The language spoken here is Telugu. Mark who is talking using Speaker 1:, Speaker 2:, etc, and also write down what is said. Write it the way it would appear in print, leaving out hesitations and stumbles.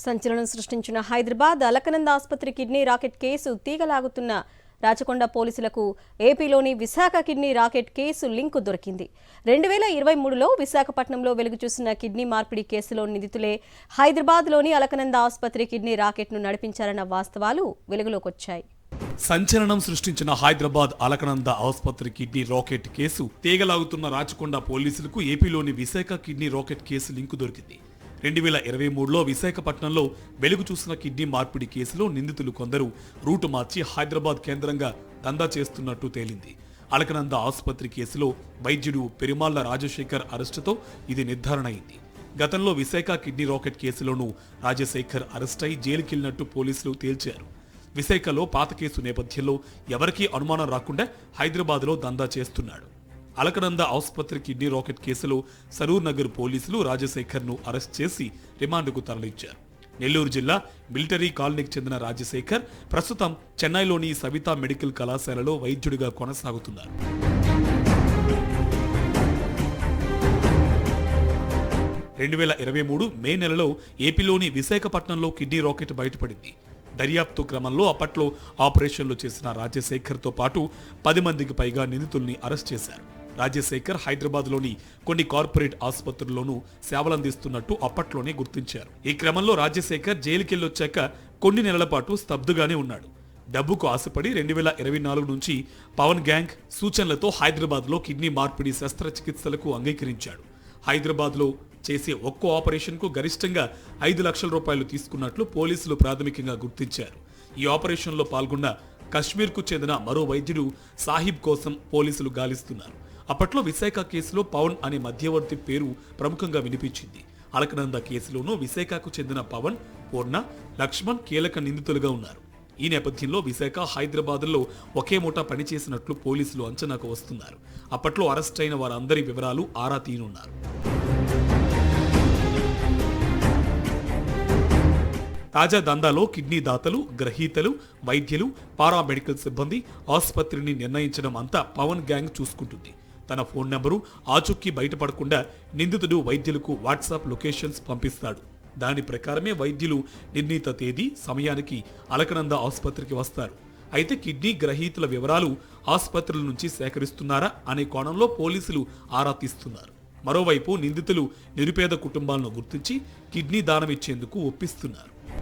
Speaker 1: సంచలనం సృష్టించిన హైదరాబాద్ అలకనంద ఆసుపత్రి కిడ్నీ రాకెట్ కేసు తీగలాగుతున్న రాచకొండ పోలీసులకు ఏపీలోని Visakha kidney rocket case link దొరికింది. 2023లో విశాఖపట్నంలో వెలుగు చూసిన కిడ్నీ మార్పిడి కేసులో నిందితులే హైదరాబాద్లోని అలకనంద ఆసుపత్రి కిడ్నీ రాకెట్ను నడిపించారన్న వాస్తవాలు వెలుగులోకొచ్చాయి.
Speaker 2: సంచలనం సృష్టించిన హైదరాబాద్ అలకనంద ఆసుపత్రి కిడ్నీ రాకెట్ కేసు తీగలాగుతున్న రాచకొండ పోలీసులకు ఏపీలోని Visakha kidney rocket case link దొరికింది. 2023లో విశాఖపట్నంలో వెలుగు చూసిన కిడ్నీ మార్పిడి కేసులో నిందితులు కొందరు రూటు మార్చి హైదరాబాద్ కేంద్రంగా దందా చేస్తున్నట్టు తేలింది. అలకనంద ఆసుపత్రి కేసులో వైద్యుడు పెరుమాళ్ల రాజశేఖర్ అరెస్టుతో ఇది నిర్ధారణ అయింది. గతంలో విశాఖ కిడ్నీ రాకెట్ కేసులోనూ రాజశేఖర్ అరెస్ట్ అయి జైలుకెళ్లినట్టు పోలీసులు తేల్చారు. విశాఖలో పాత కేసు నేపథ్యంలో ఎవరికీ అనుమానం రాకుండా హైదరాబాద్లో దందా చేస్తున్నాడు. అలకనంద ఆసుపత్రి కిడ్నీ రాకెట్ కేసులో సరూర్ నగర్ పోలీసులు రాజశేఖర్ ను అరెస్ట్ చేసి రిమాండ్కు తరలించారు. నెల్లూరు జిల్లా మిలిటరీ కాలనీకి చెందిన రాజశేఖర్ ప్రస్తుతం చెన్నైలోని సవితా మెడికల్ కళాశాలలో వైద్యుడిగా కొనసాగుతున్నారు. మే నెలలో ఏపీలోని విశాఖపట్నంలో కిడ్నీ రాకెట్ బయటపడింది. దర్యాప్తు క్రమంలో అప్పట్లో ఆపరేషన్లు చేసిన రాజశేఖర్తో పాటు 10 మందికి పైగా నిందితుల్ని అరెస్ట్ చేశారు. రాజశేఖర్ హైదరాబాద్లోని కొన్ని కార్పొరేట్ ఆసుపత్రుల్లోనూ సేవలందిస్తున్నట్టు అప్పట్లోనే గుర్తించారు. ఈ క్రమంలో రాజశేఖర్ జైలుకెళ్లొచ్చాక కొన్ని నెలల పాటు స్తబ్దుగానే ఉన్నాడు. డబ్బుకు ఆశపడి 2024 నుంచి పవన్ గ్యాంగ్ సూచనలతో హైదరాబాద్లో కిడ్నీ మార్పిడి శస్త్రచికిత్సలకు అంగీకరించాడు. హైదరాబాద్లో చేసే ఒక్కో ఆపరేషన్కు గరిష్టంగా 5 లక్షల రూపాయలు తీసుకున్నట్లు పోలీసులు ప్రాథమికంగా గుర్తించారు. ఈ ఆపరేషన్లో పాల్గొన్న కశ్మీర్కు చెందిన మరో వైద్యుడు సాహిబ్ కోసం పోలీసులు గాలిస్తున్నారు. అప్పట్లో విశాఖ కేసులో పవన్ అనే మధ్యవర్తి పేరు ప్రముఖంగా వినిపించింది. అలకనంద కేసులోనూ విశాఖకు చెందిన పవన్, పూర్ణ, లక్ష్మణ్ కీలక నిందితులుగా ఉన్నారు. ఈ నేపథ్యంలో విశాఖ, హైదరాబాద్లో ఒకే మూట పనిచేసినట్లు పోలీసులు అంచనాకు వస్తున్నారు. అప్పట్లో అరెస్ట్ అయిన వారందరి వివరాలు ఆరా తీయనున్నారు. తాజా దందాలో కిడ్నీ దాతలు, గ్రహీతలు, వైద్యులు, పారామెడికల్ సిబ్బంది, ఆసుపత్రిని నిర్ణయించడం అంతా పవన్ గ్యాంగ్ చూసుకుంటుంది. తన ఫోన్ నెంబరు ఆచూకీ బయటపడకుండా నిందితుడు వైద్యులకు వాట్సాప్ లొకేషన్స్ పంపిస్తాడు. దాని ప్రకారమే వైద్యులు నిర్ణీత తేదీ, సమయానికి అలకనంద ఆసుపత్రికి వస్తారు. అయితే కిడ్నీ గ్రహీతల వివరాలు ఆసుపత్రుల నుంచి సేకరిస్తున్నారా అనే కోణంలో పోలీసులు ఆరా తీస్తున్నారు. మరోవైపు నిందితులు నిరుపేద కుటుంబాలను గుర్తించి కిడ్నీ దానం ఇచ్చేందుకు ఒప్పిస్తున్నారు.